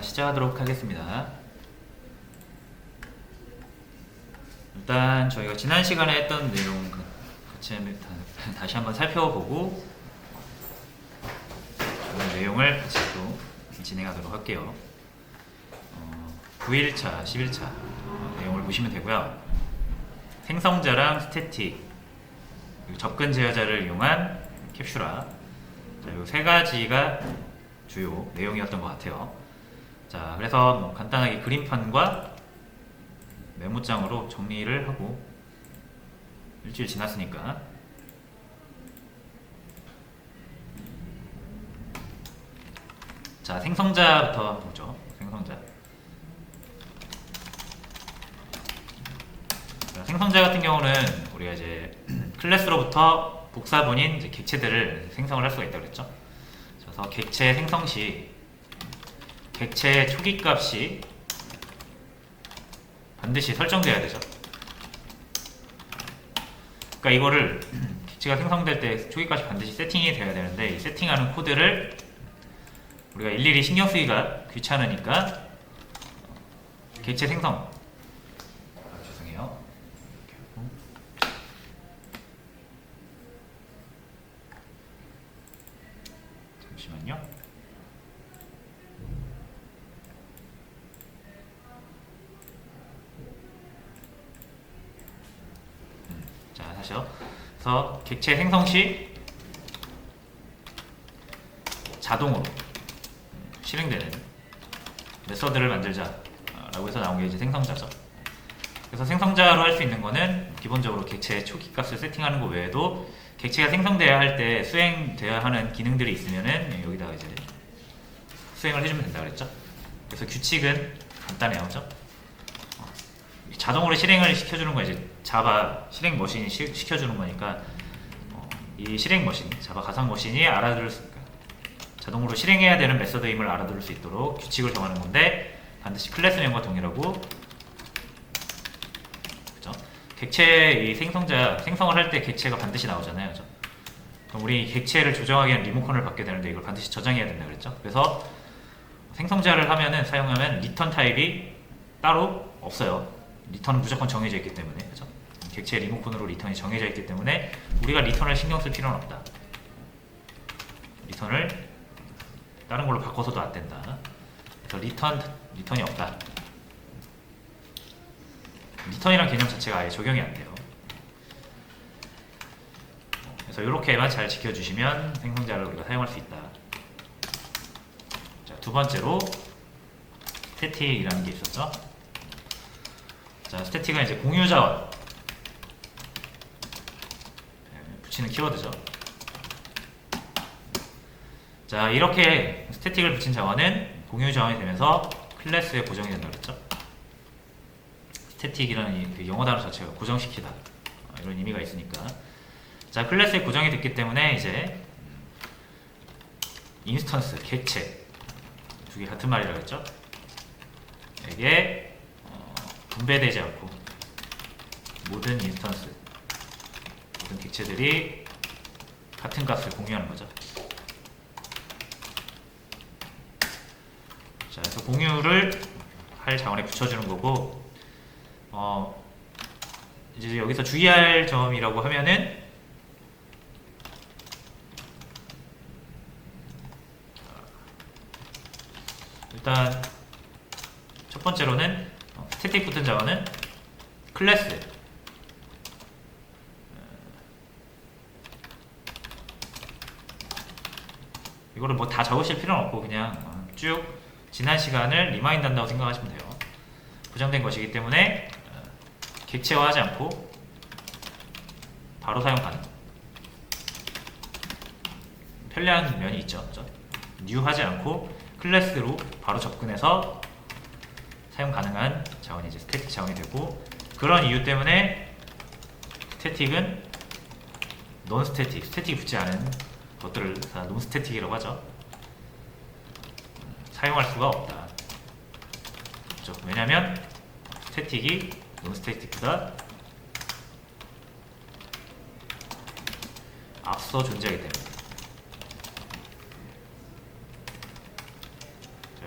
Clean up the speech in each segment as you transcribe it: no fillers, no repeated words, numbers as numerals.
자, 시작하도록 하겠습니다. 일단 저희가 지난 시간에 했던 내용 같이 다시 한번 살펴보고 그 내용을 같이 또 진행하도록 할게요. 9일차, 11차 내용을 보시면 되고요. 생성자랑 스태틱, 그리고 접근 제어자를 이용한 캡슐화, 자, 이 세 가지가 주요 내용이었던 것 같아요. 자, 그래서 뭐 간단하게 그림판과 메모장으로 정리를 하고, 일주일 지났으니까 자, 생성자부터 보죠. 생성자. 자, 생성자 같은 경우는 우리가 이제 클래스로부터 복사본인 이제 객체들을 생성을 할 수가 있다고 그랬죠. 그래서 객체 생성 시 객체 초기 값이 반드시 설정돼야 되죠. 그러니까 이거를 객체가 생성될 때 초기 값이 반드시 세팅이 돼야 되는데, 이 세팅하는 코드를 우리가 일일이 신경 쓰기가 귀찮으니까 객체 생성, 죄송해요. 잠시만요. 자, 다시요. 그래서 객체 생성 시 자동으로 실행되는 메서드를 만들자라고 해서 나온 게 이제 생성자죠. 그래서 생성자로 할 수 있는 거는 기본적으로 객체 초기 값을 세팅하는 것 외에도 객체가 생성돼야 할 때 수행돼야 하는 기능들이 있으면은 여기다가 이제 수행을 해주면 된다 그랬죠. 그래서 규칙은 간단해요, 그죠? 자동으로 실행을 시켜주는 거, 이제 자바 실행 머신이 시켜주는 거니까 이 실행 머신, 자바 가상 머신이 알아들을 수, 자동으로 실행해야 되는 메서드임을 알아들을 수 있도록 규칙을 정하는 건데, 반드시 클래스 명과 동일하고, 그죠? 객체 이 생성자 생성을 할 때 객체가 반드시 나오잖아요, 그죠? 그럼 우리 객체를 조정하기 위한 리모컨을 받게 되는데 이걸 반드시 저장해야 된다 그랬죠? 그래서 생성자를 사용하면 리턴 타입이 따로 없어요. 리턴은 무조건 정해져 있기 때문에, 그죠? 객체 리모컨으로 리턴이 정해져 있기 때문에 우리가 리턴을 신경 쓸 필요는 없다. 리턴을 다른 걸로 바꿔서도 안 된다. 그래서 리턴이 없다. 리턴이란 개념 자체가 아예 적용이 안 돼요. 그래서 이렇게만 잘 지켜주시면 생성자를 우리가 사용할 수 있다. 자, 두 번째로 스태틱이라는 게 있었죠. 자, 스태틱은 이제 공유 자원 붙이는 키워드죠. 자, 이렇게 스태틱을 붙인 자원은 공유 자원이 되면서 클래스에 고정이 된다 그랬죠. 스태틱이라는 그 영어 단어 자체가 고정시키다, 이런 의미가 있으니까. 자, 클래스에 고정이 됐기 때문에 이제 인스턴스, 객체 두 개 같은 말이라고 했죠. 이게 분배되지 않고 모든 인스턴스, 모든 객체들이 같은 값을 공유하는 거죠. 자, 그래서 공유를 할 자원에 붙여주는 거고, 이제 여기서 주의할 점이라고 하면은, 일단 첫 번째로는 스태틱 붙은 자원은 클래스, 이거를 뭐 다 적으실 필요는 없고 그냥 쭉 지난 시간을 리마인드 한다고 생각하시면 돼요. 고정된 것이기 때문에 객체화하지 않고 바로 사용 가능. 편리한 면이 있죠, 그죠? 뉴하지 않고 클래스로 바로 접근해서 사용 가능한 자원이 이제 스태틱 자원이 되고, 그런 이유 때문에 스태틱은 논 스태틱, 스태틱이 붙지 않은 것들을 다 논 스태틱이라고 하죠. 사용할 수가 없다. 그렇죠? 왜냐하면 스태틱이 논 스태틱보다 앞서 존재하기 때문에.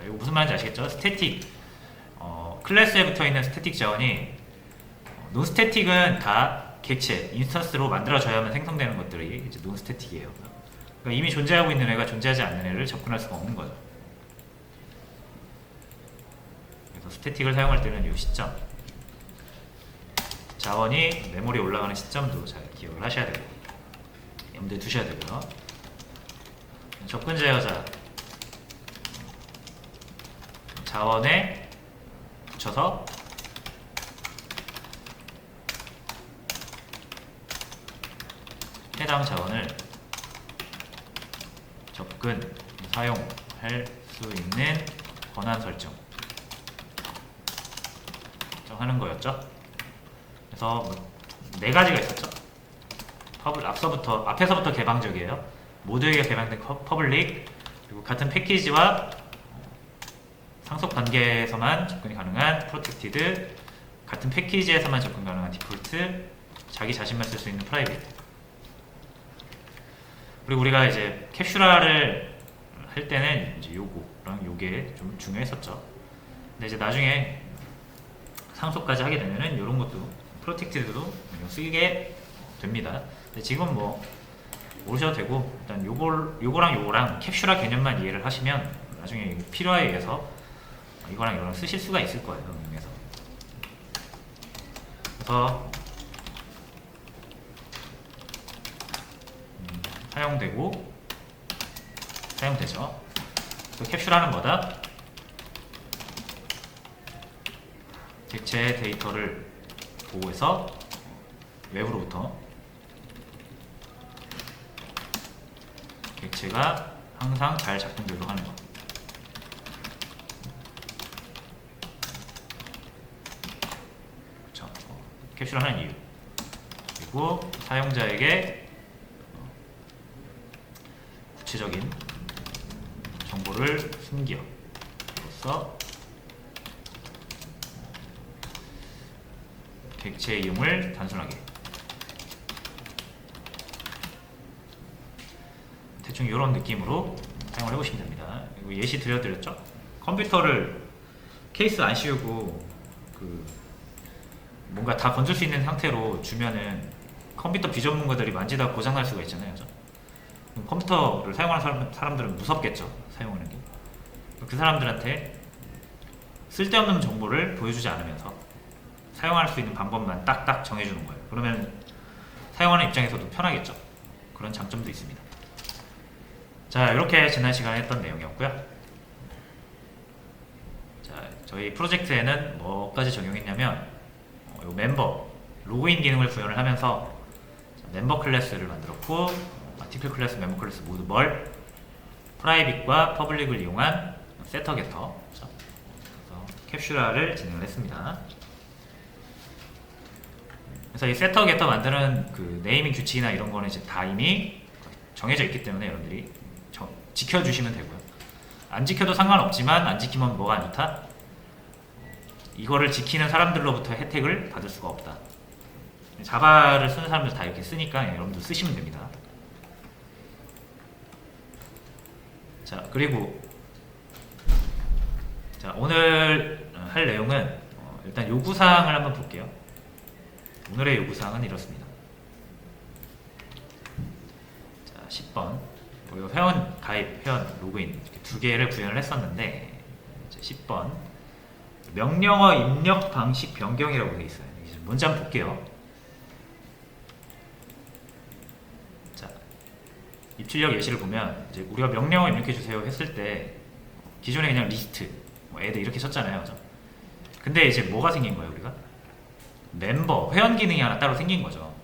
이거 무슨 말인지 아시겠죠? 스태틱 클래스에 붙어있는 스태틱 자원이 논스태틱은 다 객체, 인스턴스로 만들어져야만 생성되는 것들이 이제 논스태틱이에요. 그러니까 이미 존재하고 있는 애가 존재하지 않는 애를 접근할 수가 없는 거죠. 그래서 스태틱을 사용할 때는 이 시점, 자원이 메모리에 올라가는 시점도 잘 기억을 하셔야 되고 염두에 두셔야 되고요. 접근 제어자 자원에 붙여서 해당 자원을 접근, 사용할 수 있는 권한 설정 하는 거였죠. 그래서 네 가지가 있었죠. 앞에서부터 개방적이에요. 모두에게 개방된 퍼블릭, 그리고 같은 패키지와 상속 관계에서만 접근이 가능한 프로텍티드, 같은 패키지에서만 접근 가능한 디폴트, 자기 자신만 쓸 수 있는 프라이빗. 그리고 우리가 이제 캡슐화를 할 때는 이제 요거랑 요게 좀 중요했었죠. 근데 이제 나중에 상속까지 하게 되면은 이런 것도 프로텍티드도 쓰게 됩니다. 근데 지금 뭐 모르셔도 되고 일단 요거랑 캡슐화 개념만 이해를 하시면 나중에 필요에 의해서 이거랑 이거랑 쓰실 수가 있을 거예요. 응용해서. 그래서 사용되죠. 또 캡슐화는 뭐다? 객체의 데이터를 보호해서 외부로부터 객체가 항상 잘 작동되도록 하는 것. 그렇죠. 캡슐화는 이유. 그리고 사용자에게 구체적인 정보를 숨기어로써 객체의 이용을 단순하게. 대충 이런 느낌으로 사용을 해보시면 됩니다. 그리고 예시 드렸죠? 컴퓨터를 케이스 안 씌우고 뭔가 다 건질 수 있는 상태로 주면은 컴퓨터 비전문가들이 만지다 고장날 수가 있잖아요. 그죠? 컴퓨터를 사용하는 사람들은 무섭겠죠. 사용하는 게. 그 사람들한테 쓸데없는 정보를 보여주지 않으면서 사용할 수 있는 방법만 딱딱 정해주는 거예요. 그러면 사용하는 입장에서도 편하겠죠. 그런 장점도 있습니다. 자, 이렇게 지난 시간에 했던 내용이었고요. 자, 저희 프로젝트에는 뭐까지 적용했냐면 요 멤버 로그인 기능을 구현을 하면서 멤버 클래스를 만들었고 아티클 클래스, 멤버 클래스 모두 프라이빗과 퍼블릭을 이용한 세터 게터, 그래서 캡슐화를 진행을 했습니다. 그래서 이 세터 게터 만드는 그 네이밍 규칙이나 이런 거는 이제 다 이미 정해져 있기 때문에 여러분들이 지켜주시면 되고요. 안 지켜도 상관없지만 안 지키면 뭐가 안 좋다? 이거를 지키는 사람들로부터 혜택을 받을 수가 없다. 자바를 쓰는 사람들 다 이렇게 쓰니까 여러분들 쓰시면 됩니다. 자, 그리고 자, 오늘 할 내용은 일단 요구사항을 한번 볼게요. 오늘의 요구사항은 이렇습니다. 자, 10번 회원 가입, 회원 로그인 이렇게 두 개를 구현을 했었는데 이제 10번 명령어 입력 방식 변경이라고 되어 있어요. 이제 먼저 한번 볼게요. 자, 입출력 예시를 보면 이제 우리가 명령어 입력해 주세요 했을 때 기존에 그냥 리스트, 애드 이렇게 쳤잖아요. 그죠? 근데 이제 뭐가 생긴 거예요, 우리가? 멤버, 회원 기능이 하나 따로 생긴 거죠.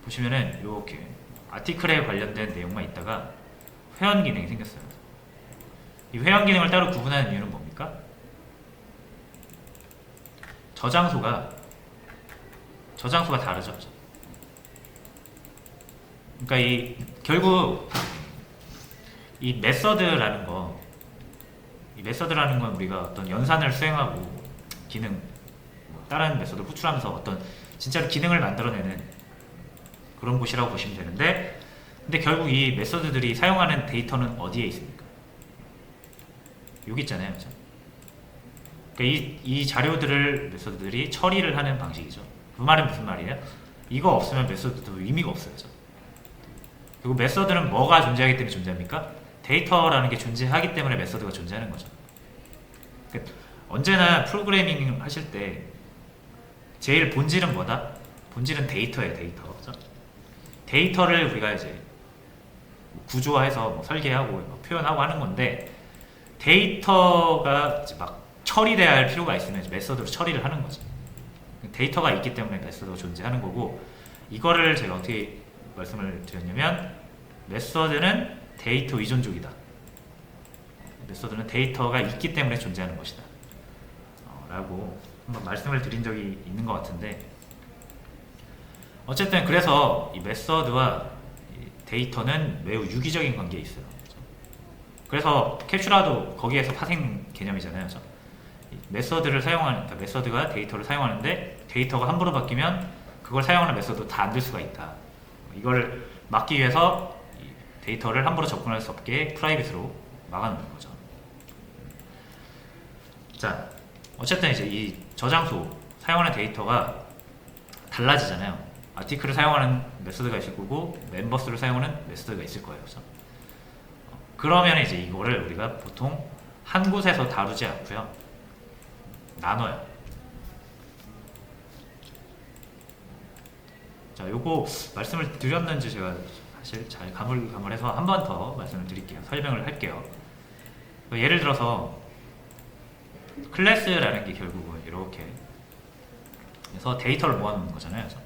보시면은 이렇게 아티클에 관련된 내용만 있다가 회원 기능이 생겼어요. 이 회원 기능을 따로 구분하는 이유는 뭡니까? 저장소가 다르죠. 그러니까 결국 이 메서드라는 건 우리가 어떤 연산을 수행하고 기능, 다른 메서드를 호출하면서 어떤 진짜로 기능을 만들어내는 그런 곳이라고 보시면 되는데 근데 결국 이 메서드들이 사용하는 데이터는 어디에 있습니까? 여기 있잖아요. 그죠? 그러니까 이 자료들을 메서드들이 처리를 하는 방식이죠. 그 말은 무슨 말이에요? 이거 없으면 메서드도 의미가 없어요. 그죠? 그리고 메서드는 뭐가 존재하기 때문에 존재합니까? 데이터라는 게 존재하기 때문에 메서드가 존재하는 거죠. 그러니까 언제나 프로그래밍 하실 때 제일 본질은 뭐다? 본질은 데이터예요. 데이터. 데이터를 우리가 이제 구조화해서 뭐 설계하고 뭐 표현하고 하는 건데, 데이터가 이제 막 처리돼야 할 필요가 있으면 메서드로 처리를 하는 거죠. 데이터가 있기 때문에 메서드가 존재하는 거고, 이거를 제가 어떻게 말씀을 드렸냐면, 메서드는 데이터 의존족이다. 메서드는 데이터가 있기 때문에 존재하는 것이다. 라고 한번 말씀을 드린 적이 있는 것 같은데, 어쨌든 그래서 이 메서드와 이 데이터는 매우 유기적인 관계에 있어요. 그래서 캡슐화도 거기에서 파생 개념이잖아요. 메서드를 사용하는, 그러니까 메서드가 데이터를 사용하는데 데이터가 함부로 바뀌면 그걸 사용하는 메서드 다 안 될 수가 있다. 이걸 막기 위해서 데이터를 함부로 접근할 수 없게 프라이빗으로 막아놓는 거죠. 자, 어쨌든 이제 이 저장소 사용하는 데이터가 달라지잖아요. 아티클을 사용하는 메서드가 있을 거고 멤버스를 사용하는 메서드가 있을 거예요. 그래서 그러면 이제 이거를 우리가 보통 한 곳에서 다루지 않고요, 나눠요. 자, 요거 말씀을 드렸는지 제가 사실 잘 가물가물해서 한 번 더 말씀을 드릴게요. 설명을 할게요. 예를 들어서 클래스라는 게 결국은 이렇게 그래서 데이터를 모아놓는 거잖아요. 그래서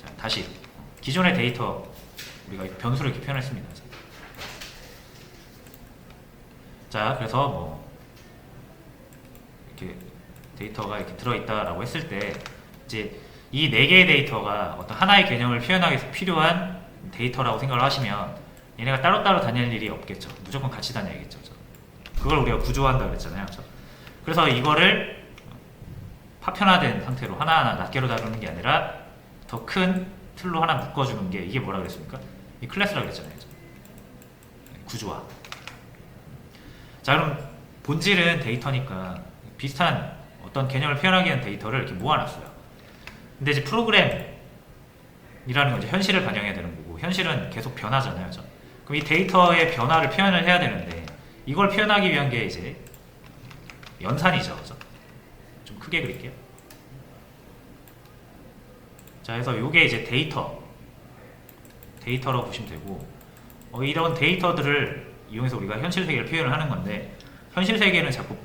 자, 다시 기존의 데이터 우리가 변수를 이렇게 표현했습니다. 자, 그래서 뭐 이렇게 데이터가 이렇게 들어있다라고 했을 때 이제 이 네 개의 데이터가 어떤 하나의 개념을 표현하기 위해서 필요한 데이터라고 생각을 하시면 얘네가 따로따로 다닐 일이 없겠죠. 무조건 같이 다녀야겠죠. 그걸 우리가 구조화한다고 그랬잖아요. 그래서 이거를 파편화된 상태로 하나하나 낱개로 다루는 게 아니라 더 큰 틀로 하나 묶어주는 게, 이게 뭐라 그랬습니까? 이 클래스라고 그랬잖아요. 구조화. 자, 그럼 본질은 데이터니까 비슷한 어떤 개념을 표현하기 위한 데이터를 이렇게 모아놨어요. 근데 이제 프로그램이라는 건 이제 현실을 반영해야 되는 거고, 현실은 계속 변하잖아요. 그죠? 그럼 이 데이터의 변화를 표현을 해야 되는데, 이걸 표현하기 위한 게 이제 연산이죠. 그죠? 좀 크게 그릴게요. 자, 그래서 이게 이제 데이터라고 보시면 되고, 이런 데이터들을 이용해서 우리가 현실 세계를 표현을 하는 건데, 현실 세계는 자꾸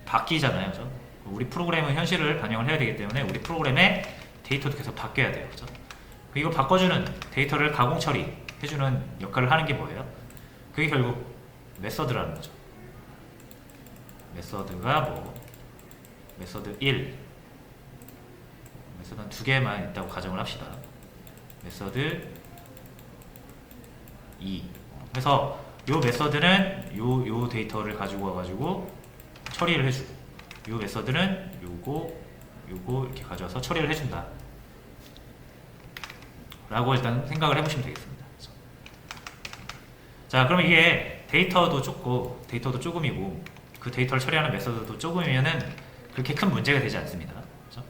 바뀌잖아요. 그죠? 우리 프로그램은 현실을 반영을 해야 되기 때문에 우리 프로그램의 데이터도 계속 바뀌어야 돼요. 그죠? 이걸 바꿔주는, 데이터를 가공 처리해주는 역할을 하는 게 뭐예요? 그게 결국 메서드라는 거죠. 메서드가 뭐 메서드 1, 메서드는 두 개만 있다고 가정을 합시다. 메서드 2. 그래서 요 메서드는 요 데이터를 가지고 와가지고 처리를 해주고, 요 메서드는 요거 이렇게 가져와서 처리를 해준다 라고 일단 생각을 해보시면 되겠습니다. 자, 그럼 이게 데이터도 조금이고 그 데이터를 처리하는 메서드도 조금이면은 그렇게 큰 문제가 되지 않습니다. 그렇죠?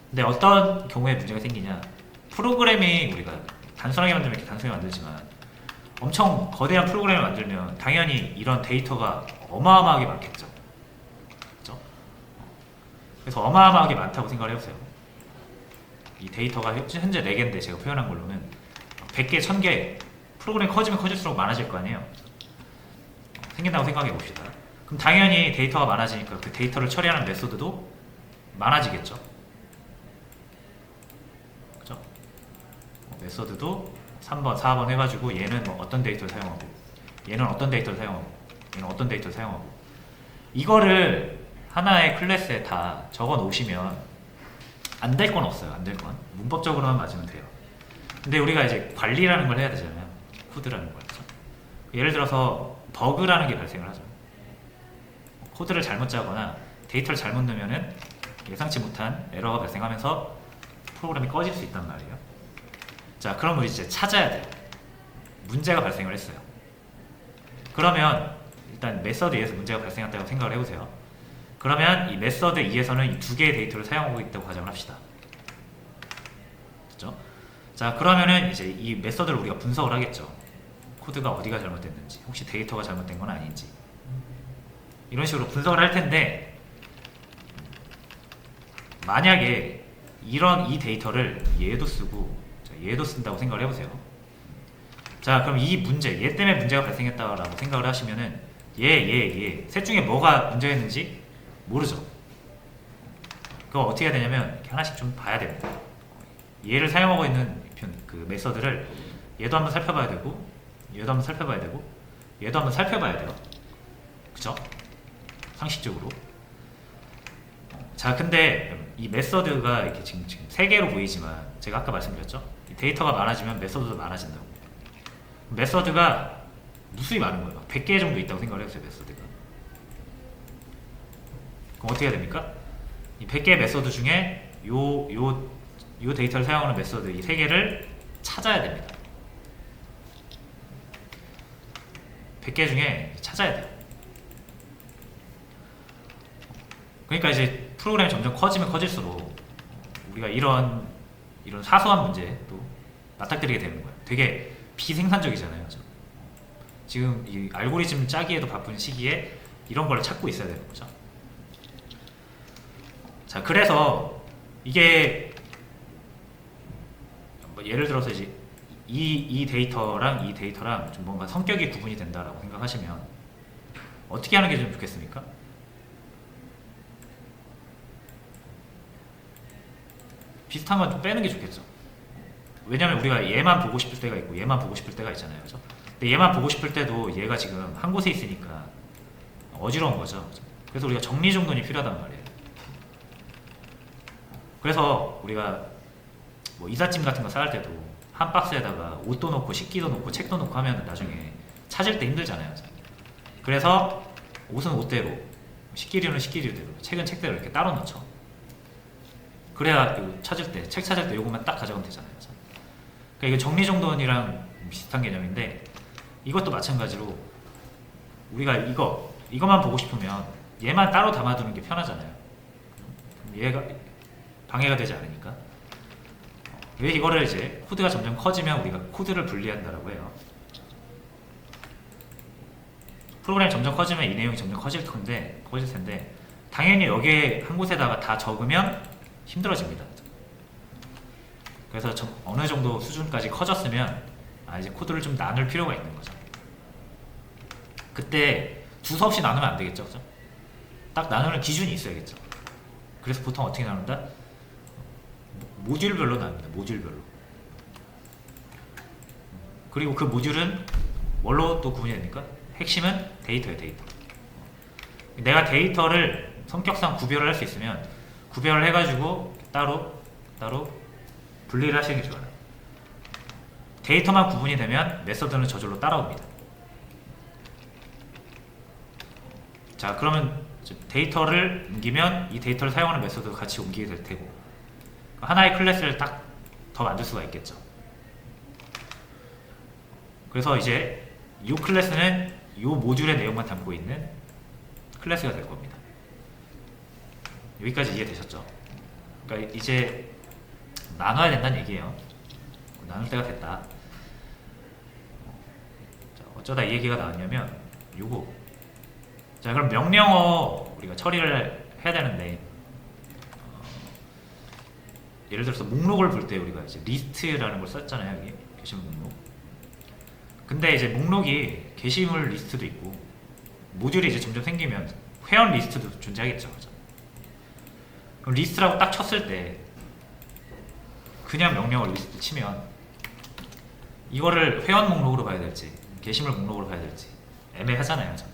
근데 어떤 경우에 문제가 생기냐, 프로그래밍 우리가 단순하게 만들면 이렇게 단순하게 만들지만 엄청 거대한 프로그램을 만들면 당연히 이런 데이터가 어마어마하게 많겠죠. 그렇죠? 그래서 어마어마하게 많다고 생각을 해보세요. 이 데이터가 현재 4개인데 제가 표현한 걸로는 100개, 1000개, 프로그램이 커지면 커질수록 많아질 거 아니에요. 생긴다고 생각해 봅시다. 그럼 당연히 데이터가 많아지니까 그 데이터를 처리하는 메소드도 많아지겠죠. 그죠? 메소드도 3번, 4번 해가지고 얘는 뭐 어떤 데이터를 사용하고, 얘는 어떤 데이터를 사용하고, 얘는 어떤 데이터를 사용하고, 이거를 하나의 클래스에 다 적어 놓으시면 안 될 건 없어요. 안 될 건. 문법적으로만 맞으면 돼요. 근데 우리가 이제 관리라는 걸 해야 되잖아요. 코드라는 걸. 그렇죠? 예를 들어서 버그라는 게 발생을 하죠. 코드를 잘못 짜거나 데이터를 잘못 넣으면은 예상치 못한 에러가 발생하면서 프로그램이 꺼질 수 있단 말이에요. 자, 그럼 우리 이제 찾아야 돼요. 문제가 발생을 했어요. 그러면 일단 메서드 2에서 문제가 발생했다고 생각을 해보세요. 그러면 이 메서드 2에서는 이 두 개의 데이터를 사용하고 있다고 가정을 합시다. 그렇죠? 자, 그러면은 이제 이 메서드를 우리가 분석을 하겠죠. 코드가 어디가 잘못됐는지, 혹시 데이터가 잘못된 건 아닌지, 이런 식으로 분석을 할 텐데, 만약에 이 데이터를 얘도 쓰고 얘도 쓴다고 생각을 해보세요. 자, 그럼 이 문제, 얘 때문에 문제가 발생했다고 생각을 하시면은 얘 셋 중에 뭐가 문제였는지 모르죠. 그거 어떻게 해야 되냐면 이렇게 하나씩 좀 봐야 됩니다. 얘를 사용하고 있는 그 메서드를 얘도 한번 살펴봐야 되고, 얘도 한번 살펴봐야 되고, 얘도 한번 살펴봐야 돼요. 그쵸? 상식적으로. 자, 근데 이 메서드가 이렇게 지금 세 개로 보이지만 제가 아까 말씀드렸죠? 이 데이터가 많아지면 메서드도 많아진다고. 메서드가 무수히 많은 거예요. 100개 정도 있다고 생각을 해보세요, 메서드가. 그럼 어떻게 해야 됩니까? 이 100개의 메서드 중에 요 데이터를 사용하는 메서드 이 3개를 찾아야 됩니다. 100개 중에 찾아야 돼요. 그러니까 이제 프로그램이 점점 커지면 커질수록 우리가 이런 사소한 문제도 맞닥뜨리게 되는 거예요. 되게 비생산적이잖아요. 지금 이 알고리즘 짜기에도 바쁜 시기에 이런 걸 찾고 있어야 되는 거죠. 자, 그래서 이게 뭐 예를 들어서 이제 이 데이터랑 좀 뭔가 성격이 구분이 된다라고 생각하시면 어떻게 하는 게 좀 좋겠습니까? 비슷한 건 좀 빼는 게 좋겠죠. 왜냐면 우리가 얘만 보고 싶을 때가 있고 얘만 보고 싶을 때가 있잖아요. 그죠? 근데 얘만 보고 싶을 때도 얘가 지금 한 곳에 있으니까 어지러운 거죠. 그래서 우리가 정리정돈이 필요하단 말이에요. 그래서 우리가 뭐 이삿짐 같은 거 싸갈 때도 한 박스에다가 옷도 넣고 식기도 넣고 책도 넣고 하면 나중에 찾을 때 힘들잖아요. 그래서 옷은 옷대로, 식기류는 식기류대로, 책은 책대로 이렇게 따로 넣죠. 그래야 찾을 때, 책 찾을 때 요것만 딱 가져가면 되잖아요. 그러니까 이게 정리정돈이랑 비슷한 개념인데 이것도 마찬가지로 우리가 이것만 보고 싶으면 얘만 따로 담아두는 게 편하잖아요. 얘가 방해가 되지 않으니까. 왜 이거를 이제 코드가 점점 커지면 우리가 코드를 분리한다라고 해요. 프로그램이 점점 커지면 이 내용이 점점 커질 텐데 당연히 여기에 한 곳에다가 다 적으면 힘들어집니다. 그래서 어느 정도 수준까지 커졌으면 이제 코드를 좀 나눌 필요가 있는 거죠. 그때 두서없이 나누면 안 되겠죠, 그죠? 딱 나누는 기준이 있어야겠죠. 그래서 보통 어떻게 나눈다? 모듈별로 나눕니다. 모듈별로. 그리고 그 모듈은 뭘로 또 구분이 됩니까? 핵심은 데이터예요, 데이터. 내가 데이터를 성격상 구별을 할 수 있으면 구별을 해가지고 따로 분리를 하시는 게 좋아요. 데이터만 구분이 되면 메서드는 저절로 따라옵니다. 자, 그러면 데이터를 옮기면 이 데이터를 사용하는 메서드가 같이 옮기게 될 테고 하나의 클래스를 딱 더 만들 수가 있겠죠. 그래서 이제 이 클래스는 이 모듈의 내용만 담고 있는 클래스가 될 겁니다. 여기까지 이해되셨죠? 그러니까 이제 나눠야 된다는 얘기예요. 나눌 때가 됐다. 자, 어쩌다 이 얘기가 나왔냐면 요거. 자, 그럼 명령어 우리가 처리를 해야 되는데 예를 들어서 목록을 볼 때 우리가 이제 리스트라는 걸 썼잖아요. 여기 게시물 목록. 근데 이제 목록이 게시물 리스트도 있고 모듈이 이제 점점 생기면 회원 리스트도 존재하겠죠. 그죠? 그럼 리스트라고 딱 쳤을 때 그냥 명령어 리스트 치면 이거를 회원 목록으로 봐야 될지 게시물 목록으로 봐야 될지 애매하잖아요. 그죠?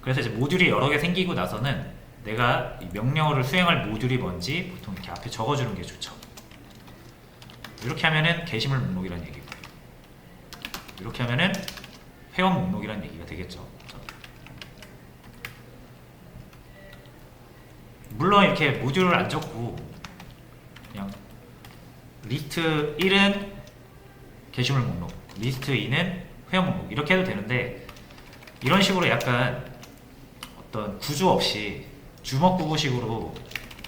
그래서 이제 모듈이 여러 개 생기고 나서는 내가 이 명령어를 수행할 모듈이 뭔지 보통 이렇게 앞에 적어주는 게 좋죠. 이렇게 하면은 게시물 목록이라는 얘기고 이렇게 하면은 회원 목록이라는 얘기가 되겠죠. 물론 이렇게 모듈을 안 적고 그냥 리스트 1은 게시물 목록 리스트 2는 회원 목록 이렇게 해도 되는데, 이런 식으로 약간 어떤 구조 없이 주먹구구식으로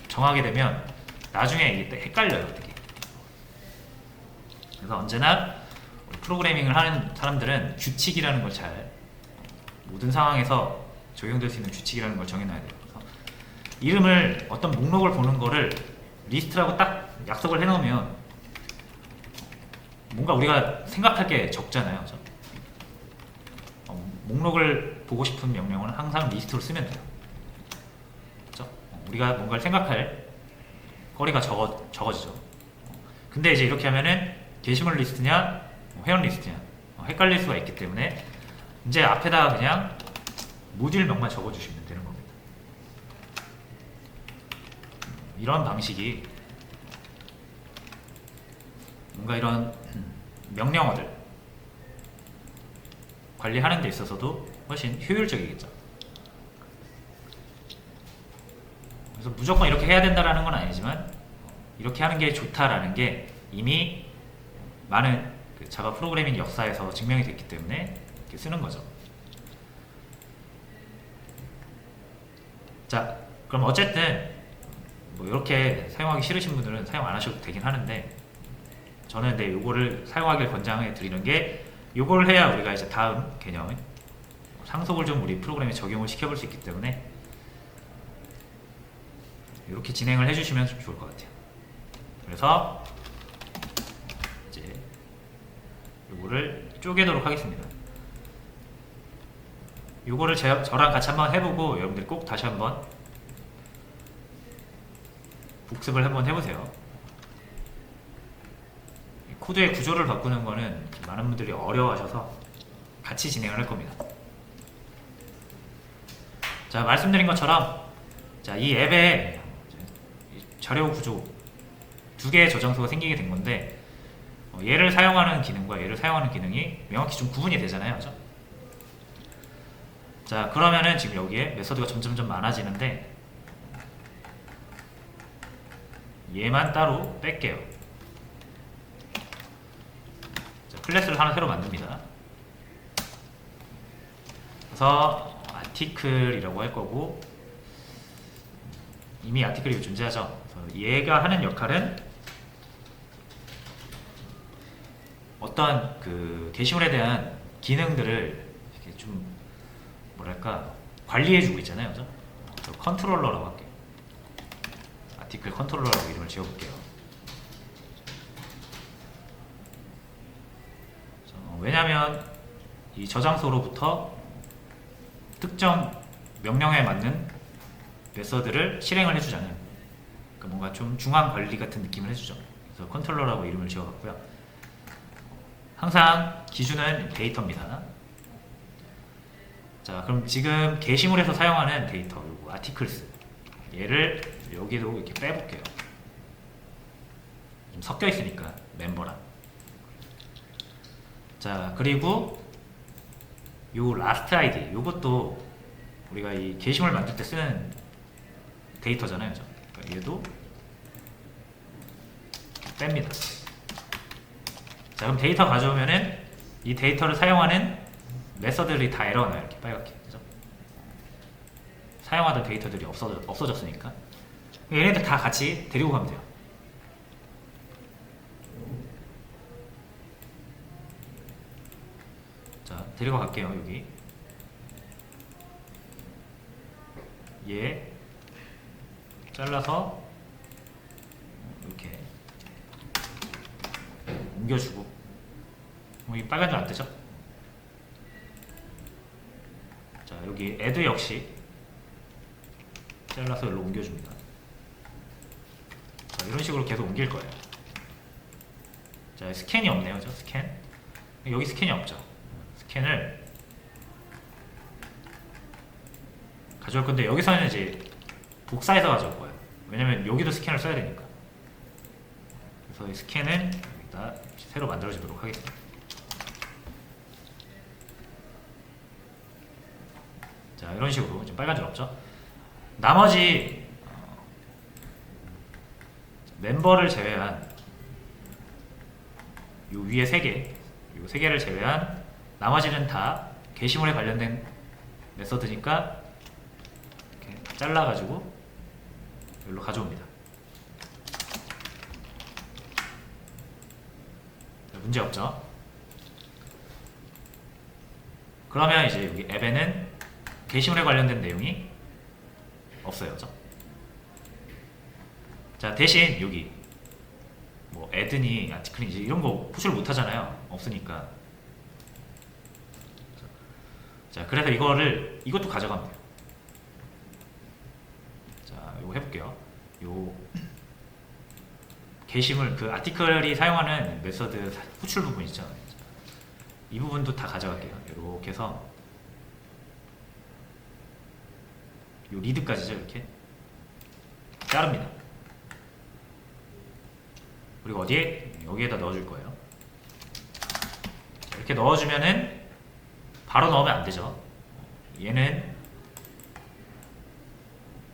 정하게 되면 나중에 이게 헷갈려요 되게. 그래서 언제나 프로그래밍을 하는 사람들은 규칙이라는 걸 잘, 모든 상황에서 적용될 수 있는 규칙이라는 걸 정해놔야 돼요. 그래서 이름을 어떤 목록을 보는 거를 리스트라고 딱 약속을 해놓으면 뭔가 우리가 생각할 게 적잖아요. 그죠? 목록을 보고 싶은 명령은 항상 리스트로 쓰면 돼요. 그죠? 우리가 뭔가를 생각할 거리가 적어지죠. 근데 이제 이렇게 하면은 게시물 리스트냐 회원 리스트냐 헷갈릴 수가 있기 때문에 이제 앞에다가 그냥 모듈명만 적어주시면 되는 겁니다. 이런 방식이 뭔가 이런 명령어들 관리하는 데 있어서도 훨씬 효율적이겠죠. 그래서 무조건 이렇게 해야 된다라는 건 아니지만 이렇게 하는 게 좋다라는 게 이미 많은 그 자바 프로그래밍 역사에서 증명이 됐기 때문에 이렇게 쓰는 거죠. 자, 그럼 어쨌든 뭐 이렇게 사용하기 싫으신 분들은 사용 안 하셔도 되긴 하는데, 저는 근데 요거를 사용하길 권장해 드리는 게, 요걸 해야 우리가 이제 다음 개념 상속을 좀 우리 프로그램에 적용을 시켜볼 수 있기 때문에 이렇게 진행을 해주시면 좀 좋을 것 같아요. 그래서 이제 요거를 쪼개도록 하겠습니다. 요거를 저랑 같이 한번 해보고 여러분들이 꼭 다시 한번 복습을 한번 해보세요. 코드의 구조를 바꾸는 거는 많은 분들이 어려워하셔서 같이 진행을 할 겁니다. 자, 말씀드린 것처럼 자, 이 앱에 자료 구조 두 개의 저장소가 생기게 된 건데, 얘를 사용하는 기능과 얘를 사용하는 기능이 명확히 좀 구분이 되잖아요. 그죠? 자, 그러면은 지금 여기에 메서드가 점점점 많아지는데 얘만 따로 뺄게요. 자, 클래스를 하나 새로 만듭니다. 그래서 아티클이라고 할 거고, 이미 아티클이 존재하죠. 그래서 얘가 하는 역할은 어떤 그 게시물에 대한 기능들을 이렇게 좀 뭐랄까 관리해주고 있잖아요. 그죠? 컨트롤러라고 할게요. 아티클 컨트롤러라고 이름을 지어볼게요. 왜냐하면 이 저장소로부터 특정 명령에 맞는 메서드를 실행을 해주잖아요. 그러니까 뭔가 좀 중앙 관리 같은 느낌을 해주죠. 그래서 컨트롤러라고 이름을 지어봤고요. 항상 기준은 데이터입니다. 자, 그럼 지금 게시물에서 사용하는 데이터, 요거 아티클스, 얘를 여기도 이렇게 빼볼게요. 좀 섞여 있으니까 멤버랑. 자, 그리고 요 라스트 아이디, 요것도 우리가 이 게시물 만들 때 쓰는 데이터잖아요. 그러니까 얘도 뺍니다. 자, 그럼 데이터 가져오면은 이 데이터를 사용하는 메서드들이 다 에러가 나요. 이렇게 빨갛게. 그죠? 사용하던 데이터들이 없어졌으니까. 얘네들 다 같이 데리고 가면 돼요. 자, 데리고 갈게요. 여기. 얘 잘라서 이렇게 옮겨주고, 이 빨간 줄 안 뜨죠? 자, 여기 add 역시 잘라서 여기로 옮겨줍니다. 자, 이런 식으로 계속 옮길 거예요. 자, 스캔이 없네요. 그죠? 스캔. 여기 스캔이 없죠? 스캔을 가져올 건데, 여기서는 이제 복사해서 가져올 거예요. 왜냐면 여기도 스캔을 써야 되니까. 그래서 이 스캔은 여기다 새로 만들어주도록 하겠습니다. 자, 이런 식으로 지금 빨간 줄 없죠? 나머지 멤버를 제외한 요 위에 3개, 이 세 개를 제외한 나머지는 다 게시물에 관련된 메서드니까 이렇게 잘라가지고 여기로 가져옵니다. 문제 없죠? 그러면 이제 여기 앱에는 게시물에 관련된 내용이 없어요. 그죠? 자, 대신 여기 뭐 애드니 아티클이 이제 이런 거 push를 못 하잖아요. 없으니까. 자, 그래서 이것도 가져가면 돼요. 자, 이거 해볼게요. 요 게시물 그 아티클이 사용하는 메서드 호출 부분 있죠. 이 부분도 다 가져갈게요. 이렇게 해서 요 리드까지죠. 이렇게 자릅니다. 그리고 어디에? 여기에다 넣어줄 거예요. 이렇게 넣어주면은 바로 넣으면 안 되죠. 얘는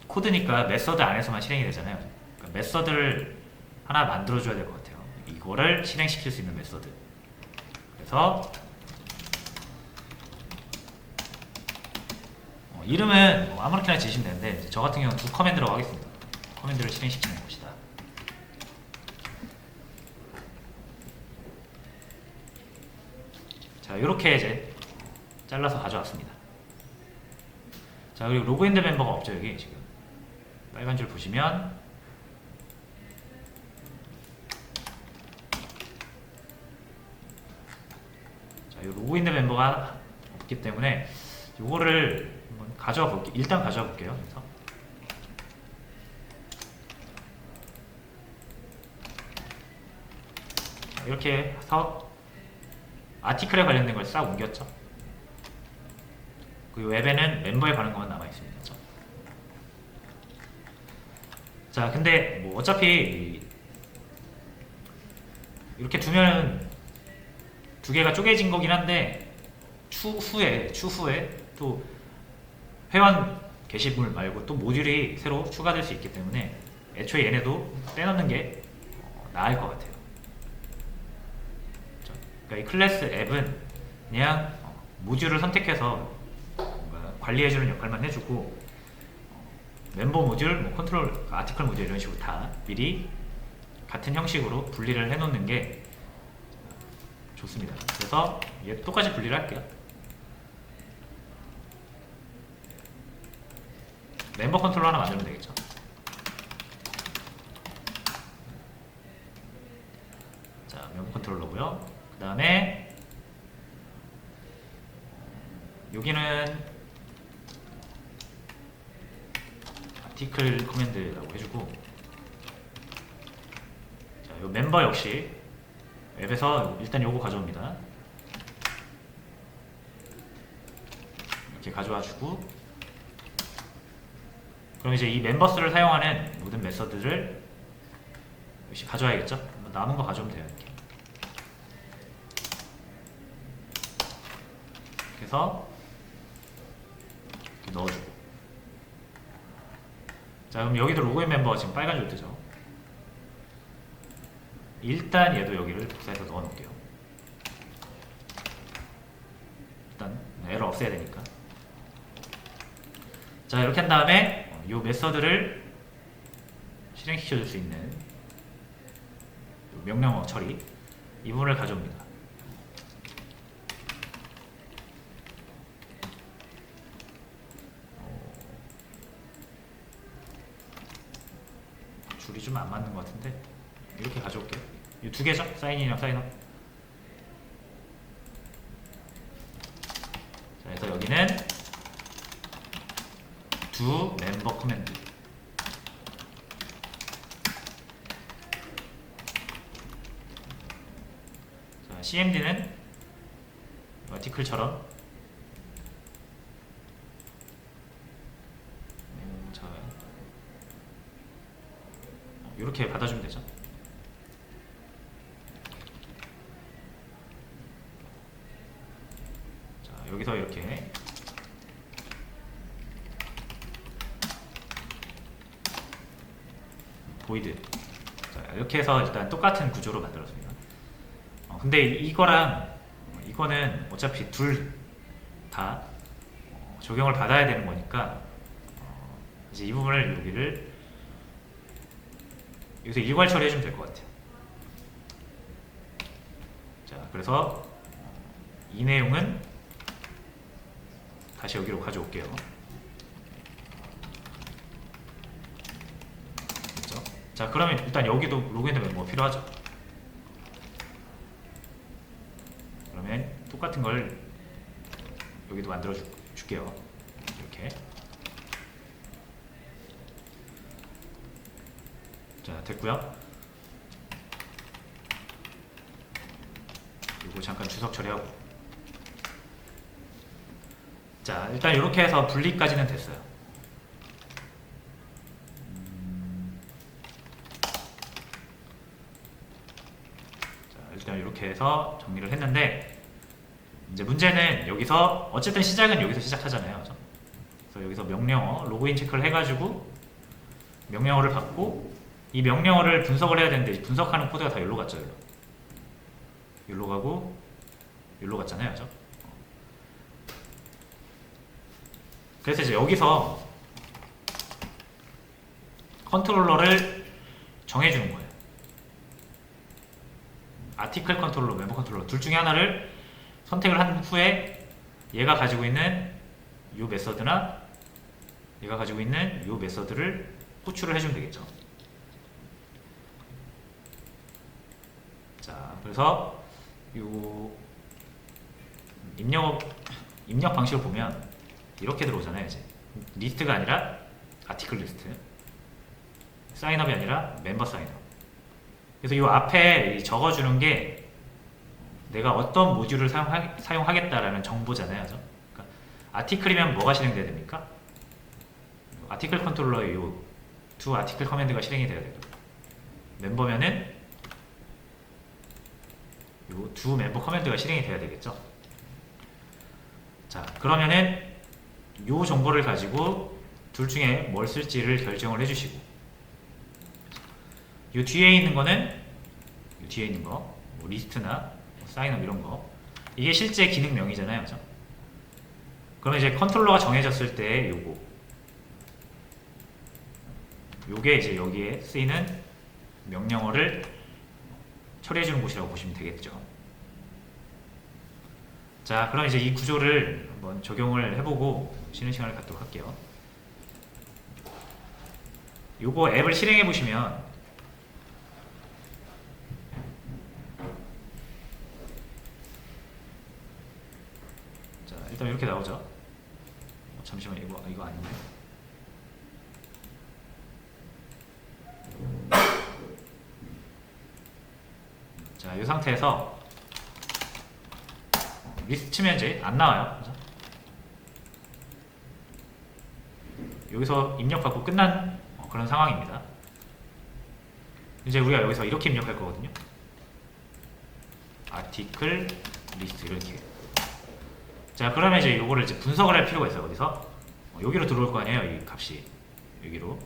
코드니까 메서드 안에서만 실행이 되잖아요. 그러니까 메서드를 하나 만들어줘야 될 것 같아요. 이거를 실행시킬 수 있는 메서드. 그래서 이름은 뭐 아무렇게나 지시면 되는데 저 같은 경우는 두 커맨드라고 하겠습니다. 커맨드를 실행시키는 것이다. 자, 이렇게 이제 잘라서 가져왔습니다. 자, 그리고 로그인된 멤버가 없죠. 여기 지금 빨간 줄 보시면 자, 이 로그인된 멤버가 없기 때문에 이거를 한번 가져와 볼게요. 일단 가져와 볼게요. 그래서 자, 이렇게 해서 아티클에 관련된 걸 싹 옮겼죠. 그 웹에는 멤버에 관한 것만 남아 있습니다. 그렇죠? 자, 근데 뭐 어차피 이렇게 두면 두 개가 쪼개진 거긴 한데 추후에 또 회원 게시물 말고 또 모듈이 새로 추가될 수 있기 때문에 애초에 얘네도 빼놓는 게 나을 것 같아요. 그러니까 이 클래스 앱은 그냥 모듈을 선택해서 관리해주는 역할만 해주고 멤버 모듈, 뭐 컨트롤, 아티클 모듈 이런 식으로 다 미리 같은 형식으로 분리를 해놓는 게 좋습니다. 그래서 얘 똑같이 분리를 할게요. 멤버 컨트롤 하나 만들면 되겠죠. 자, 멤버 컨트롤러고요. 그 다음에 여기는 아티클 커맨드라고 해주고, 자, 요 멤버 역시 웹에서 일단 요거 가져옵니다. 이렇게 가져와주고, 그럼 이제 이 멤버스를 사용하는 모든 메서드를 역시 가져와야겠죠? 남은 거 가져오면 돼요. 이렇게. 그래서 이렇게 넣어주고, 자, 그럼 여기도 로그인 멤버가 지금 빨간 줄 뜨죠? 일단 얘도 여기를 복사해서 넣어 놓을게요. 일단 에러 없애야 되니까. 자, 이렇게 한 다음에 이 메서드를 실행시켜 줄 수 있는 명령어 처리, 이 부분을 가져옵니다. 줄이 좀 안 맞는 것 같은데 이렇게 가져올게요. 이 두 개죠? 사인인이랑 사인업. 자, 그래서 여기는 두 멤버 커맨드. 자, cmd는 아티클처럼 이렇게 받아주면 되죠. 자, 여기서 이렇게 보이드. 자, 이렇게 해서 일단 똑같은 구조로 만들었습니다. 근데 이거랑 이거는 어차피 둘 다 적용을 받아야 되는 거니까 이제 이 부분을 여기서 일괄 처리해주면 될 것 같아요. 자, 그래서 이 내용은 다시 여기로 가져올게요. 됐죠? 자, 그러면 일단 여기도 로그인도 멤버가 필요하죠. 그러면 똑같은 걸 여기도 만들어 줄게요. 이렇게. 자, 됐고요. 이거 잠깐 주석 처리하고. 자, 일단 이렇게 해서 분리까지는 됐어요. 자, 일단 이렇게 해서 정리를 했는데, 이제 문제는 여기서 어쨌든 시작은 여기서 시작하잖아요. 그죠? 그래서 여기서 명령어 로그인 체크를 해가지고 명령어를 받고, 이 명령어를 분석을 해야 되는데 분석하는 코드가 다 여기로 갔죠. 여기로 가고 여기로 갔잖아요. 그죠? 그래서 이제 여기서 컨트롤러를 정해주는 거예요. 아티클 컨트롤러, 멤버 컨트롤러 둘 중에 하나를 선택을 한 후에 얘가 가지고 있는 이 메서드나 얘가 가지고 있는 이 메서드를 호출을 해주면 되겠죠. 자, 그래서 이 입력 방식을 보면 이렇게 들어오잖아요. 이제 리스트가 아니라 아티클 리스트, 사인업이 아니라 멤버 사인업. 그래서 이 앞에 적어주는 게 내가 어떤 모듈을 사용하겠다라는 정보잖아요. 그죠? 그러니까 아티클이면 뭐가 실행돼야 됩니까? 아티클 컨트롤러에 이 두 아티클 커맨드가 실행이 돼야 되고, 멤버면은 이 두 멤버 커맨드가 실행이 돼야 되겠죠. 자, 그러면은 이 정보를 가지고 둘 중에 뭘 쓸지를 결정을 해주시고, 이 뒤에 있는 거는 이 뒤에 있는 거, 뭐 리스트나 사인업 이런 거, 이게 실제 기능명이잖아요. 그죠? 그러면 이제 컨트롤러가 정해졌을 때 요게 이제 여기에 쓰이는 명령어를 처리해주는 곳이라고 보시면 되겠죠. 자, 그럼 이제 이 구조를 한번 적용을 해보고 쉬는 시간을 갖도록 할게요. 요거 앱을 실행해 보시면 자, 일단 이렇게 나오죠. 잠시만, 이거 아닌데. 자, 이 상태에서 리스트 치면 이제 안 나와요. 그죠? 여기서 입력받고 끝난 그런 상황입니다. 이제 우리가 여기서 이렇게 입력할 거거든요. 아티클 리스트 이렇게. 자, 그러면 이제 요거를 이제 분석을 할 필요가 있어요. 어디서? 여기로 들어올 거 아니에요. 이 값이 여기로.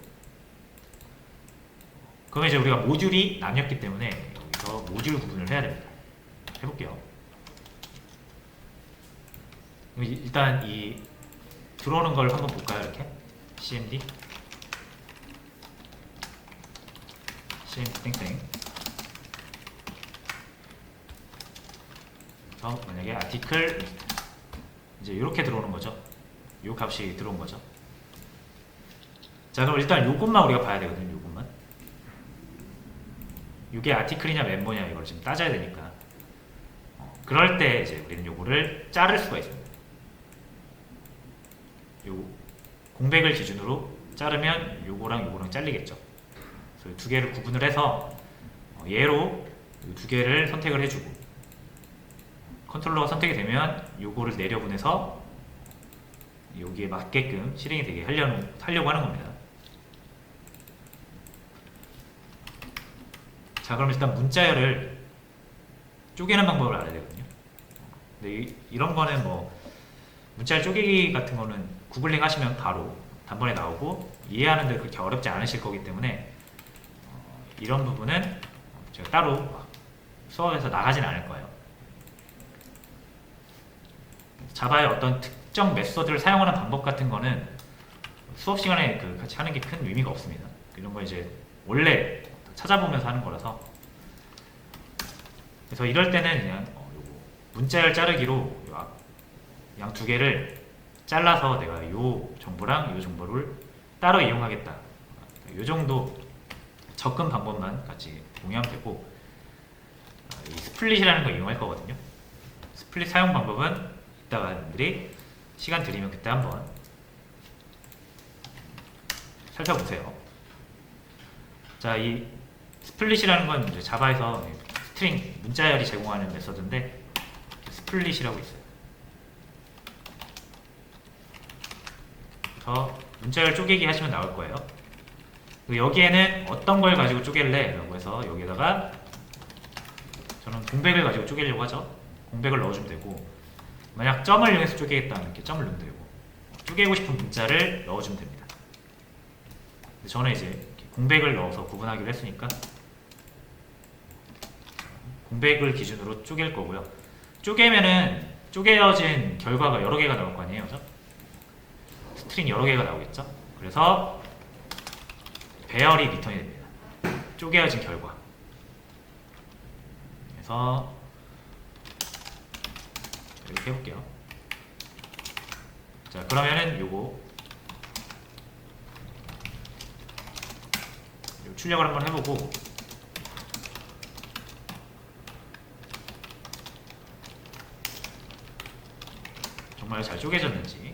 그러면 이제 우리가 모듈이 나뉘었기 때문에 여기서 모듈 구분을 해야 됩니다. 해볼게요. 일단 이 들어오는 걸 한번 볼까요? 이렇게 cmd 땡땡. 그래서 만약에 아티클 이제 이렇게 들어오는 거죠. 요 값이 들어온 거죠. 자, 그럼 일단 요것만 우리가 봐야 되거든요. 요것만. 이게 아티클이냐 멤버냐 이걸 지금 따져야 되니까. 그럴 때 이제 우리는 요거를 자를 수가 있습니다. 요 공백을 기준으로 자르면 요거랑 잘리겠죠. 그래서 두 개를 구분을 해서 얘로 두 개를 선택을 해주고, 컨트롤러가 선택이 되면 요거를 내려보내서 여기에 맞게끔 실행이 되게 하려고 하는 겁니다. 자, 그럼 일단 문자열을 쪼개는 방법을 알아야 되거든요. 근데 이런 거는 뭐 문자열 쪼개기 같은 거는 구글링 하시면 바로 단번에 나오고 이해하는데 그렇게 어렵지 않으실 거기 때문에 이런 부분은 제가 따로 수업에서 나가진 않을 거예요. 자바의 어떤 특정 메소드를 사용하는 방법 같은 거는 수업 시간에 같이 하는 게 큰 의미가 없습니다. 이런 거 이제 원래 찾아보면서 하는 거라서. 그래서 이럴 때는 그냥 요거 문자열 자르기로 양 두 개를 잘라서 내가 요 정보랑 요 정보를 따로 이용하겠다. 요 정도 접근 방법만 같이 공유하면 되고, 이 스플릿이라는 거 이용할 거거든요. 스플릿 사용 방법은 이따가 여러분들이 시간 드리면 그때 한번 살펴보세요. 자, 이 스플릿이라는 건 이제 자바에서 스트링 문자열이 제공하는 메서드인데 스플릿이라고 있어요. 그래서 문자열 쪼개기 하시면 나올 거예요. 여기에는 어떤 걸 가지고 쪼갤래? 라고 해서 여기에다가 저는 공백을 가지고 쪼개려고 하죠. 공백을 넣어주면 되고, 만약 점을 이용해서 쪼개겠다 이렇게 점을 넣으면 되고, 쪼개고 싶은 문자를 넣어주면 됩니다. 근데 저는 이제 이렇게 공백을 넣어서 구분하기로 했으니까 공백을 기준으로 쪼갤 거고요. 쪼개면은 쪼개어진 결과가 여러 개가 나올 거 아니에요, 그죠? 스트링 여러 개가 나오겠죠? 그래서 배열이 리턴이 됩니다. 쪼개어진 결과. 그래서 이렇게 해볼게요. 자, 그러면은 요거 출력을 한번 해보고, 정말 잘 쪼개졌는지.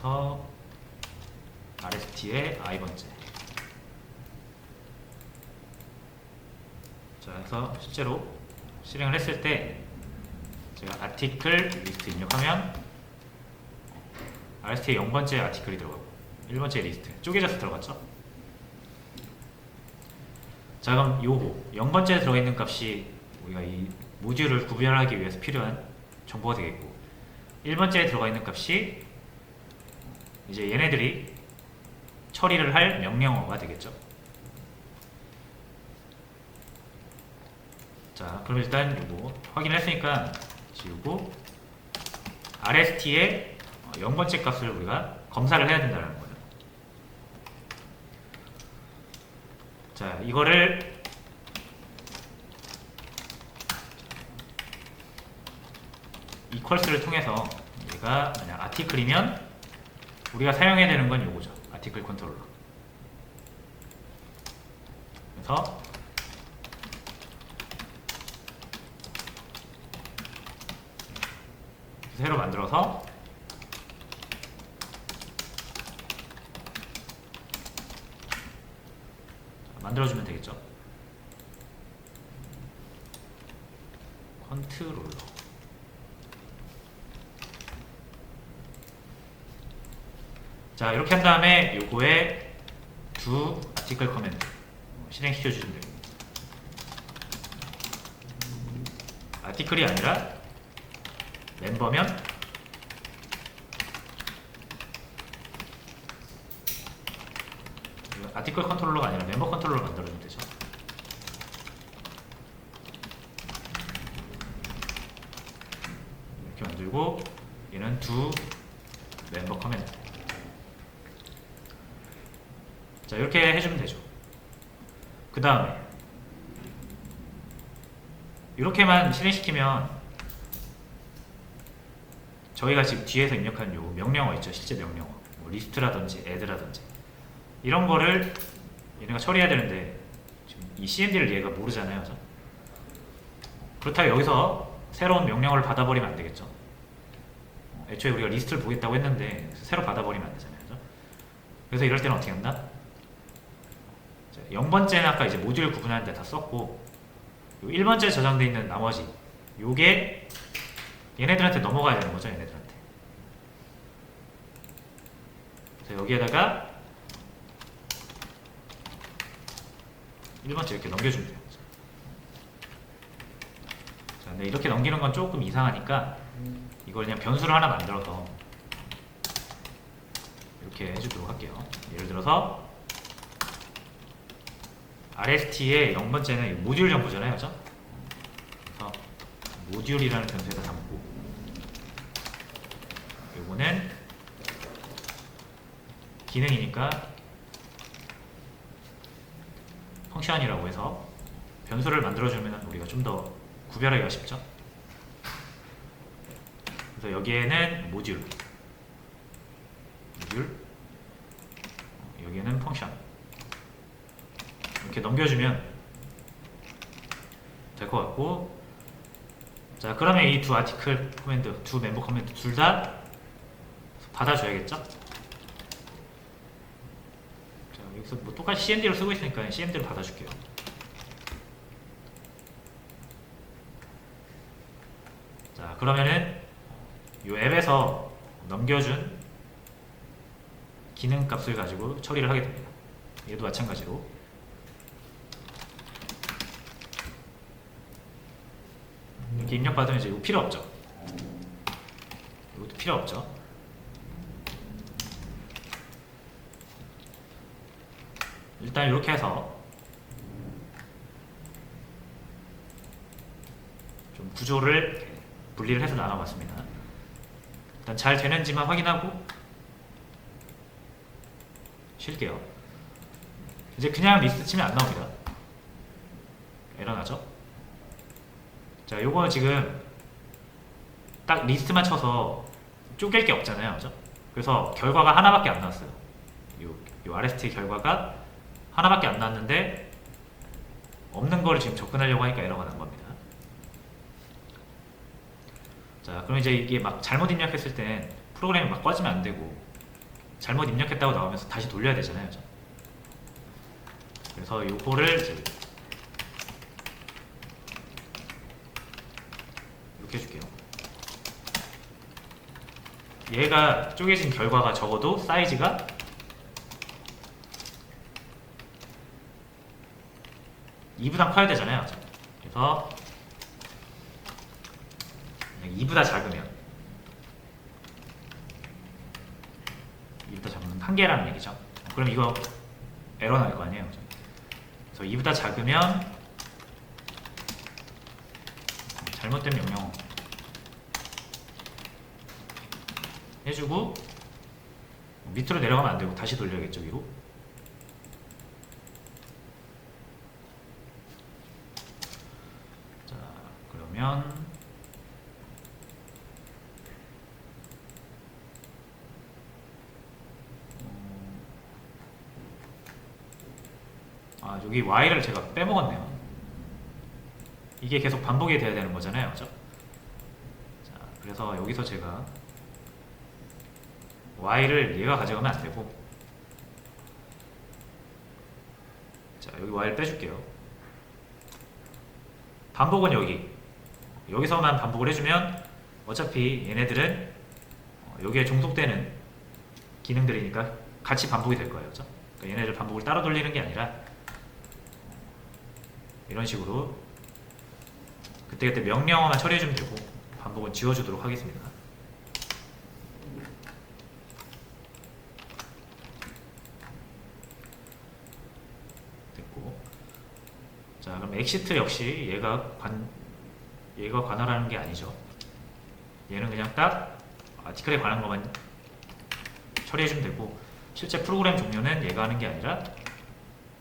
그래서 RST의 i번째. 자, 그래서 실제로 실행을 했을 때 제가 아티클 리스트 입력하면 RST의 0번째 아티클이 들어가고 1번째 리스트 쪼개져서 들어갔죠. 자, 그럼 요거 0번째에 들어있는 값이 우리가 이 모듈을 구별하기 위해서 필요한 정보가 되겠고, 1번째에 들어가 있는 값이 이제 얘네들이 처리를 할 명령어가 되겠죠. 자, 그럼 일단 이거 확인을 했으니까 지우고, RST의 0번째 값을 우리가 검사를 해야 된다는 거예요. 자, 이거를 equals를 통해서 우리가 만약 아티클이면 우리가 사용해야 되는 건 요거죠. 아티클 컨트롤러. 그래서 새로 만들어서 만들어주면 되겠죠. 컨트롤러. 자, 이렇게 한 다음에 요거에 do article command 실행시켜 주시면 됩니다. 아티클이 아니라 멤버면 아티클 컨트롤러가 아니라 멤버 컨트롤러 만들어주면 되죠. 이렇게 만들고, 얘는 do 멤버 커맨드. 자, 이렇게 해주면 되죠. 그 다음에 이렇게만 실행시키면 저희가 지금 뒤에서 입력한 요 명령어 있죠. 실제 명령어, 뭐 리스트라든지 add라든지 이런 거를 얘네가 처리해야 되는데 지금 이 cmd를 얘가 모르잖아요, 그죠? 그렇다고 여기서 새로운 명령어를 받아버리면 안 되겠죠. 애초에 우리가 리스트를 보겠다고 했는데 새로 받아버리면 안 되잖아요, 그죠? 그래서 이럴 때는 어떻게 한다? 0번째는 아까 이제 모듈 구분하는 데 다 썼고, 1번째에 저장되어 있는 나머지 요게 얘네들한테 넘어가야 되는 거죠. 얘네들한테. 그래서 여기에다가 1번째 이렇게 넘겨주면 돼요. 자, 근데 이렇게 넘기는 건 조금 이상하니까 이걸 그냥 변수를 하나 만들어서 이렇게 해주도록 할게요. 예를 들어서 RST의 0번째는 모듈 정보잖아요, 그죠? 그래서 모듈이라는 변수에다 담고, 요거는 기능이니까 펑션이라고 해서 변수를 만들어주면 우리가 좀 더 구별하기가 쉽죠. 그래서 여기에는 모듈, 여기에는 펑션 이렇게 넘겨주면 될 것 같고, 자 그러면 이 두 아티클 커맨드, 두 멤버 커맨드 둘 다 받아줘야겠죠. 자 여기서 뭐 똑같이 CMD로 쓰고 있으니까 CMD로 받아줄게요. 자 그러면은 이 앱에서 넘겨준 기능 값을 가지고 처리를 하게 됩니다. 얘도 마찬가지로 이렇게 입력받으면 이제 이거 필요 없죠. 이것도 필요 없죠. 일단 이렇게 해서 좀 구조를 분리를 해서 나눠봤습니다. 일단 잘 되는지만 확인하고 쉴게요. 이제 그냥 리스트 치면 안 나옵니다. 에러 나죠? 자, 요거 지금 딱 리스트만 쳐서 쪼갤 게 없잖아요, 그죠? 그래서 결과가 하나밖에 안 나왔어요. 요 RST 결과가 하나밖에 안 나왔는데 없는 거를 지금 접근하려고 하니까 에러가 난 겁니다. 자, 그럼 이제 이게 막 잘못 입력했을 땐 프로그램이 막 꺼지면 안 되고 잘못 입력했다고 나오면서 다시 돌려야 되잖아요, 그죠? 그래서 요거를 이제 이렇게 해줄게요. 얘가 쪼개진 결과가 적어도 사이즈가 2부당 커야 되잖아요. 그래서 2보다 작으면 2보다 작으면 한 개라는 얘기죠. 그럼 이거 에러 날 거 아니에요. 그래서 2보다 작으면 잘못된 명령 해주고 밑으로 내려가면 안 되고 다시 돌려야겠죠, 위로. 자, 그러면 여기 y를 제가 빼먹었네요. 이게 계속 반복이 돼야 되는 거잖아요, 그죠? 자, 그래서 여기서 제가 y를 얘가 가져가면 안 되고, 자 여기 y를 빼줄게요. 반복은 여기서만 반복을 해주면 어차피 얘네들은 여기에 종속되는 기능들이니까 같이 반복이 될 거예요, 그죠? 그러니까 얘네들 반복을 따로 돌리는 게 아니라 이런 식으로 그때그때 명령어만 처리해주면 되고 반복은 지워주도록 하겠습니다. 됐고, 자 그럼 엑시트 역시 얘가 관할하는 게 아니죠. 얘는 그냥 딱 아티클에 관한 것만 처리해주면 되고, 실제 프로그램 종료는 얘가 하는 게 아니라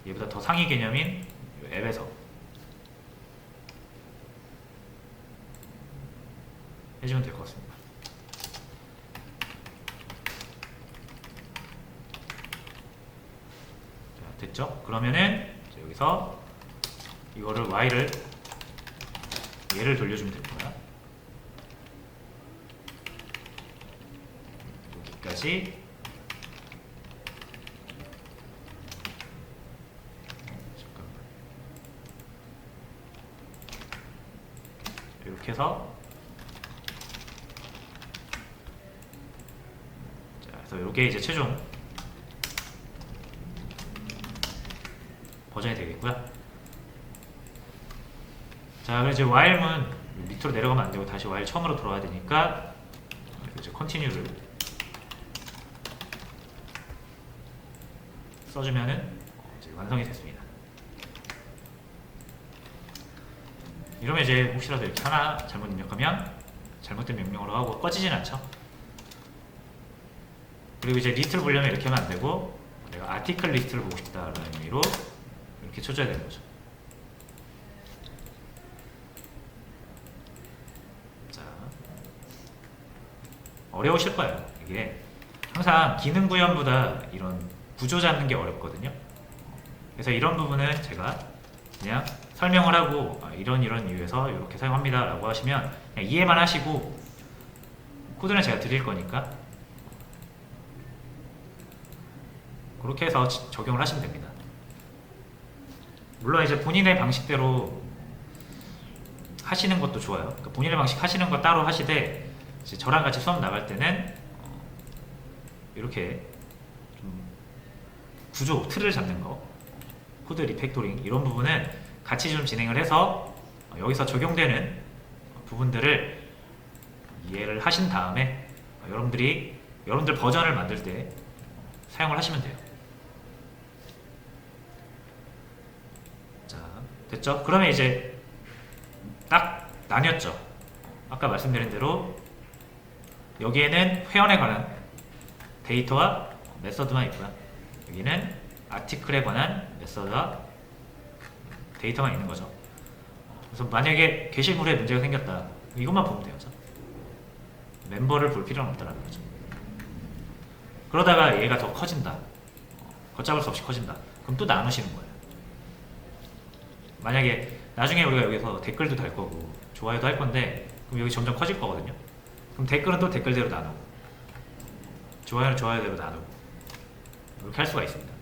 얘보다 더 상위 개념인 앱에서 해주면 될 것 같습니다. 자, 됐죠? 그러면은 여기서 이거를 얘를 돌려주면 될 거야. 여기까지. 잠깐만. 이렇게 해서 그래서 이게 이제 최종 버전이 되겠고요. 자, 그럼 이제 while문 밑으로 내려가면 안 되고 다시 while 처음으로 돌아와야 되니까 이제 컨티뉴를 써주면은 이제 완성이 됐습니다. 이러면 이제 혹시라도 이렇게 하나 잘못 입력하면 잘못된 명령어로 하고 꺼지진 않죠. 그리고 이제 리스트를 보려면 이렇게 하면 안 되고 내가 아티클 리스트를 보고 싶다라는 의미로 이렇게 쳐줘야 되는 거죠. 자, 어려우실 거예요. 이게 항상 기능 구현보다 이런 구조 잡는 게 어렵거든요. 그래서 이런 부분은 제가 그냥 설명을 하고 이런 이유에서 이렇게 사용합니다 라고 하시면 그냥 이해만 하시고 코드는 제가 드릴 거니까 그렇게 해서 적용을 하시면 됩니다. 물론 이제 본인의 방식대로 하시는 것도 좋아요. 그러니까 본인의 방식 하시는 거 따로 하시되 이제 저랑 같이 수업 나갈 때는 이렇게 좀 구조, 틀을 잡는 거, 코드 리팩토링 이런 부분은 같이 좀 진행을 해서 여기서 적용되는 부분들을 이해를 하신 다음에 여러분들 버전을 만들 때 사용을 하시면 돼요. 자, 됐죠? 그러면 이제 딱 나뉘었죠. 아까 말씀드린 대로 여기에는 회원에 관한 데이터와 메서드만 있고요. 여기는 아티클에 관한 메서드와 데이터만 있는 거죠. 그래서 만약에 게시물에 문제가 생겼다, 이것만 보면 돼요. 멤버를 볼 필요는 없다는 거죠. 그러다가 얘가 더 커진다, 걷잡을 수 없이 커진다, 그럼 또 나누시는 거예요. 만약에 나중에 우리가 여기서 댓글도 달 거고 좋아요도 할 건데 그럼 여기 점점 커질 거거든요. 그럼 댓글은 또 댓글대로 나누고 좋아요는 좋아요대로 나누고 이렇게 할 수가 있습니다.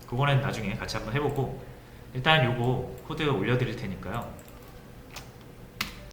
그거는 나중에 같이 한번 해보고 일단 요거 코드 올려드릴 테니까요.